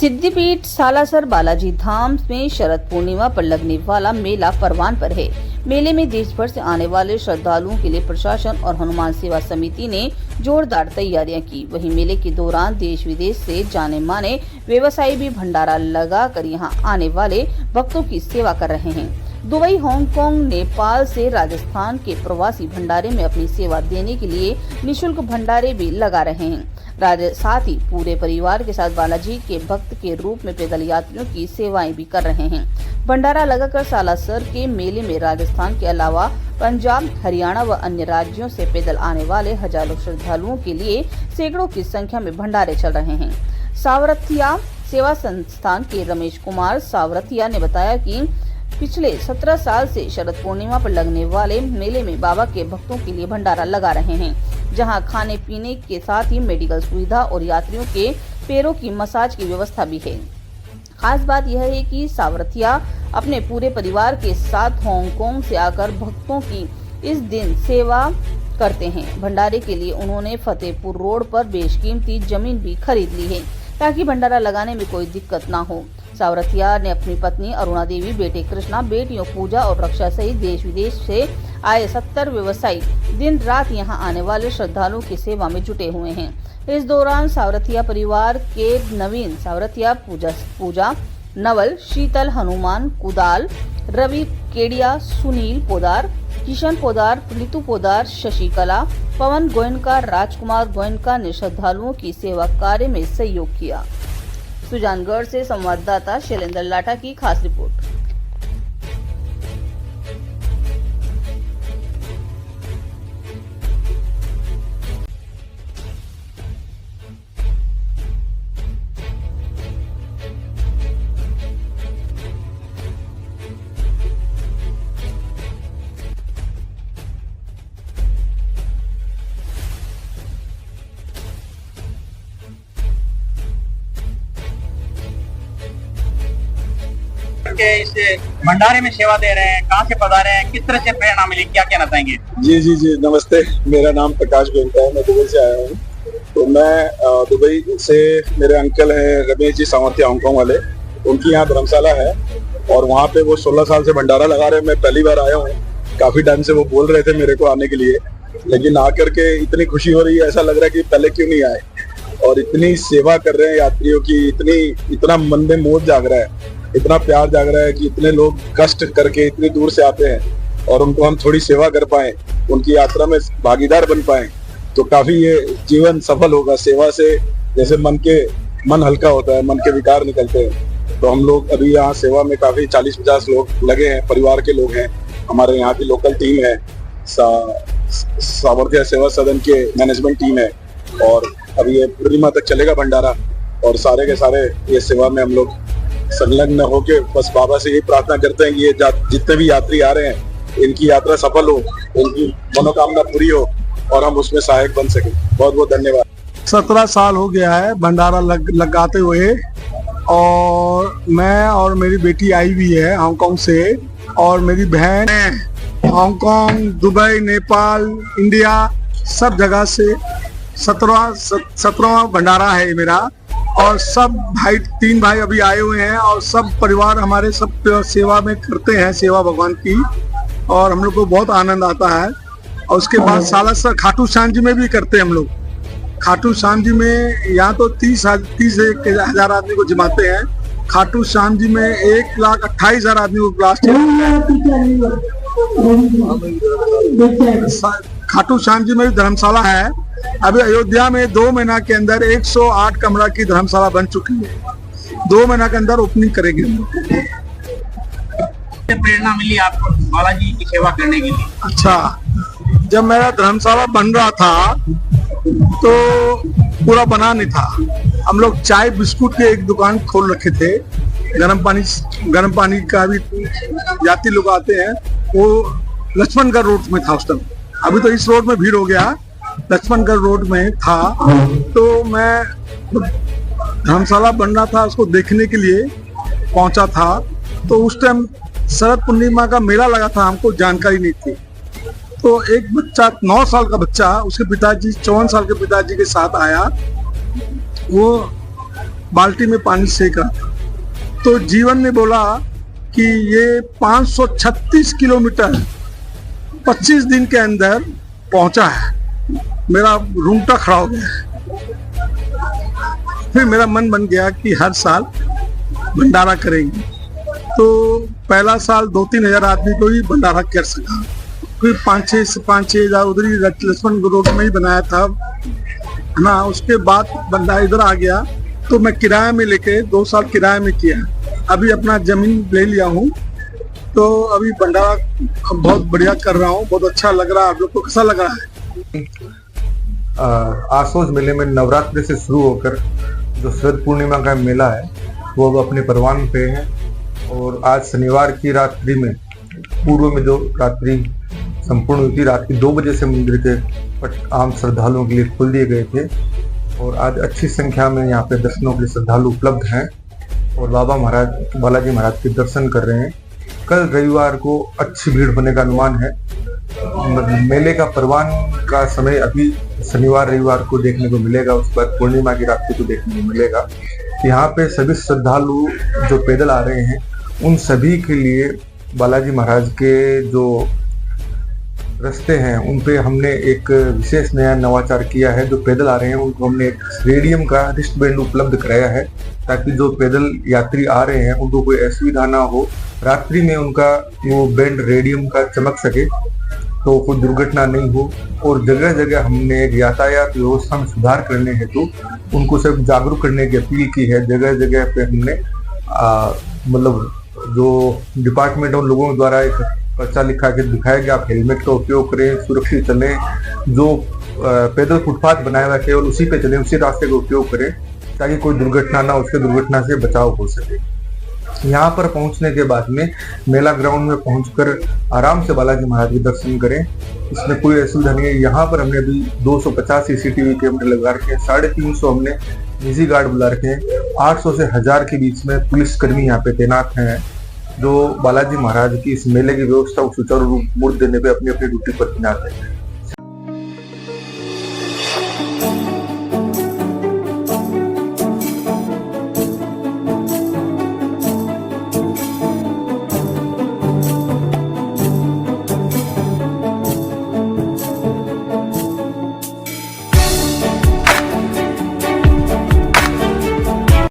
सिद्धिपीठ सालासर बालाजी धाम में शरद पूर्णिमा पर लगने वाला मेला परवान पर है। मेले में देश भर से आने वाले श्रद्धालुओं के लिए प्रशासन और हनुमान सेवा समिति ने जोरदार तैयारियां की। वहीं मेले के दौरान देश विदेश से जाने माने व्यवसायी भी भंडारा लगाकर यहां आने वाले भक्तों की सेवा कर रहे हैं। दुबई, हांगकांग, नेपाल से राजस्थान के प्रवासी भंडारे में अपनी सेवा देने के लिए निःशुल्क भंडारे भी लगा रहे हैं। साथ ही पूरे परिवार के साथ बालाजी के भक्त के रूप में पैदल यात्रियों की सेवाएं भी कर रहे हैं। भंडारा लगाकर सालासर के मेले में राजस्थान के अलावा पंजाब, हरियाणा व अन्य राज्यों से पैदल आने वाले हजारों श्रद्धालुओं के लिए सैकड़ों की संख्या में भंडारे चल रहे हैं। सावरथिया सेवा संस्थान के रमेश कुमार सावरथिया ने बताया कि पिछले 17 साल से शरद पूर्णिमा पर लगने वाले मेले में बाबा के भक्तों के लिए भंडारा लगा रहे हैं, जहां खाने पीने के साथ ही मेडिकल सुविधा और यात्रियों के पैरों की मसाज की व्यवस्था भी है। खास बात यह है कि सावरथिया अपने पूरे परिवार के साथ हांगकांग से आकर भक्तों की इस दिन सेवा करते हैं। भंडारे के लिए उन्होंने फतेहपुर रोड पर बेशकीमती जमीन भी खरीद ली है ताकि भंडारा लगाने में कोई दिक्कत ना हो। सावरथिया ने अपनी पत्नी अरुणा देवी, बेटे कृष्णा, बेटियों पूजा और रक्षा सहित देश विदेश से आए 70 व्यवसायी दिन रात यहां आने वाले श्रद्धालुओं की सेवा में जुटे हुए हैं। इस दौरान सावरथिया परिवार के नवीन सावरथिया, पूजा नवल, शीतल, हनुमान कुदाल, रवि केडिया, सुनील पोदार, किशन पोदार, ऋतु पोदार, शशिकला, पवन गोयनका, राजकुमार गोयनका ने श्रद्धालुओं की सेवा कार्य में सहयोग किया। सुजानगढ़ से संवाददाता शैलेंद्र लाठा की खास रिपोर्ट। के इस भंडारे में सेवा दे रहे हैं, कहाँ से पधारे हैं, किस तरह से प्रेरणा मिली, क्या कहना चाहेंगे? जी नमस्ते, मेरा नाम प्रकाश गोयनका है, मैं दुबई से आया हूँ। तो मैं दुबई से मेरे अंकल हैं रमेश जी सावरथिया, हांगकांग वाले, उनकी यहाँ धर्मशाला है और वहाँ पे वो 16 साल से भंडारा लगा रहे हैं। मैं पहली बार आया हूँ। काफी टाइम से वो बोल रहे थे मेरे को आने के लिए, लेकिन आकर के इतनी खुशी हो रही है, ऐसा लग रहा है कि पहले क्यों नहीं आए। और इतनी सेवा कर रहे हैं यात्रियों की, इतना मन में मोह जाग रहा है, इतना प्यार जाग रहा है कि इतने लोग कष्ट करके इतनी दूर से आते हैं और उनको हम थोड़ी सेवा कर पाए, उनकी यात्रा में भागीदार बन पाए, तो काफी ये जीवन सफल होगा। सेवा से जैसे मन हल्का होता है, मन के विकार निकलते हैं। तो हम लोग अभी यहाँ सेवा में काफी 40-50 लोग लगे हैं, परिवार के लोग हैं। हमारे यहाँ की लोकल टीम है, सावरथिया सेवा सदन के मैनेजमेंट टीम है और अभी ये पूर्णिमा तक चलेगा भंडारा। और सारे के सारे ये सेवा में हम लोग संलग्न होके बस बाबा से यही प्रार्थना करते हैं कि ये जितने भी यात्री आ रहे हैं, इनकी यात्रा सफल हो, उनकी मनोकामना पूरी हो और हम उसमें सहायक बन सके। बहुत बहुत धन्यवाद। 17 साल हो गया है भंडारा लगाते हुए और मैं और मेरी बेटी आई हुई है हांगकांग से और मेरी बहन हांगकांग, दुबई, नेपाल, इंडिया सब जगह से 17वां भंडारा है मेरा। और सब भाई 3 भाई अभी आए हुए हैं और सब परिवार हमारे सब सेवा में करते हैं, सेवा भगवान की, और हम लोग को बहुत आनंद आता है। और उसके बाद सालासर खाटू श्याम जी में भी करते हैं हम लोग। खाटू श्याम जी में यहाँ तो 30 हजार आदमी को जमाते हैं। खाटू श्याम जी में 1,28,000 आदमी को लास्ट खाटू श्याम जी में भी धर्मशाला है। अभी अयोध्या में 2 महीना के अंदर 108 कमरा की धर्मशाला बन चुकी है। 2 महीना के अंदर ओपनिंग करेंगे। प्रेरणा मिली आपको बालाजी की सेवा करने के लिए? अच्छा, जब मेरा धर्मशाला बन रहा था तो पूरा बना नहीं था। हम लोग चाय बिस्कुट की एक दुकान खोल रखे थे। गर्म पानी का भी यात्री लोग आते हैं। वो लक्ष्मणगढ़ रोड में था उस टाइम। अभी तो इस रोड में भीड़ हो गया। लक्ष्मणगढ़ रोड में था तो मैं धर्मशाला बन रहा था, उसको देखने के लिए पहुंचा था। तो उस टाइम शरद पूर्णिमा का मेला लगा था, हमको जानकारी नहीं थी। तो एक बच्चा 9 साल का बच्चा उसके पिताजी 54 साल के पिताजी के साथ आया। वो बाल्टी में पानी सेक रहा था। तो जीवन ने बोला कि ये 536 किलोमीटर 25 दिन के अंदर पहुंचा है। मेरा रूंगटा खड़ा हो गया। फिर मेरा मन बन गया कि हर साल भंडारा करेंगे। तो पहला साल 2-3 हजार आदमी को ही भंडारा कर सका। फिर 5-6 हजार उधर ही लक्ष्मण रोड में ही बनाया था ना। उसके बाद भंडारा इधर आ गया तो मैं किराए में लेके 2 साल किराए में किया। अभी अपना जमीन ले लिया हूँ, तो अभी भंडारा बहुत बढ़िया कर रहा हूँ। बहुत अच्छा लग रहा है। आप लोग को कैसा लग रहा है? आसोज मेले में नवरात्रि से शुरू होकर जो शरद पूर्णिमा का मेला है वो अब अपने परवान पे है। और आज शनिवार की रात्रि में पूर्व में जो रात्रि संपूर्ण हुई थी, रात के 2 बजे से मंदिर के पट आम श्रद्धालुओं के लिए खोल दिए गए थे। और आज अच्छी संख्या में यहाँ पे दर्शनों के लिए श्रद्धालु उपलब्ध हैं और बालाजी महाराज के दर्शन कर रहे हैं। कल रविवार को अच्छी भीड़ होने का अनुमान है। मेले का परवान का समय अभी शनिवार रविवार को देखने को मिलेगा, उस पर पूर्णिमा की रात्रि को देखने को मिलेगा। यहाँ पे सभी श्रद्धालु जो पैदल आ रहे हैं उन सभी के लिए बालाजी महाराज के जो रास्ते हैं उन पे हमने एक विशेष नया नवाचार किया है। जो पैदल आ रहे हैं उनको हमने एक रेडियम का रिस्ट बैंड उपलब्ध कराया है, ताकि जो पैदल यात्री आ रहे हैं उनको कोई असुविधा ना हो। रात्रि में उनका वो बैंड रेडियम का चमक सके तो कोई दुर्घटना नहीं हो। और जगह जगह हमने एक यातायात व्यवस्था में सुधार करने हेतु उनको सब जागरूक करने की अपील की है। जगह जगह पे हमने मतलब जो डिपार्टमेंट उन लोगों द्वारा एक पर्चा लिखा के दिखाया कि आप हेलमेट का उपयोग करें, सुरक्षित चलें, जो पैदल फुटपाथ बनाया हुआ है केवल उसी पे चलें, उसी रास्ते का उपयोग करें ताकि कोई दुर्घटना ना, उसके दुर्घटना से बचाव हो सके। यहाँ पर पहुंचने के बाद में मेला ग्राउंड में पहुंचकर आराम से बालाजी महाराज के दर्शन करें, इसमें कोई असुविधा नहीं है। यहाँ पर हमने अभी 250 CCTV कैमरे लगा रखे हैं, 350 हमने निजी गार्ड बुला रखे हैं, 800 से 1000 के बीच में पुलिसकर्मी यहाँ पे तैनात हैं, जो बालाजी महाराज की इस मेले की व्यवस्था को सुचारू रूप देने पे अपनी अपनी ड्यूटी पर तैनात है।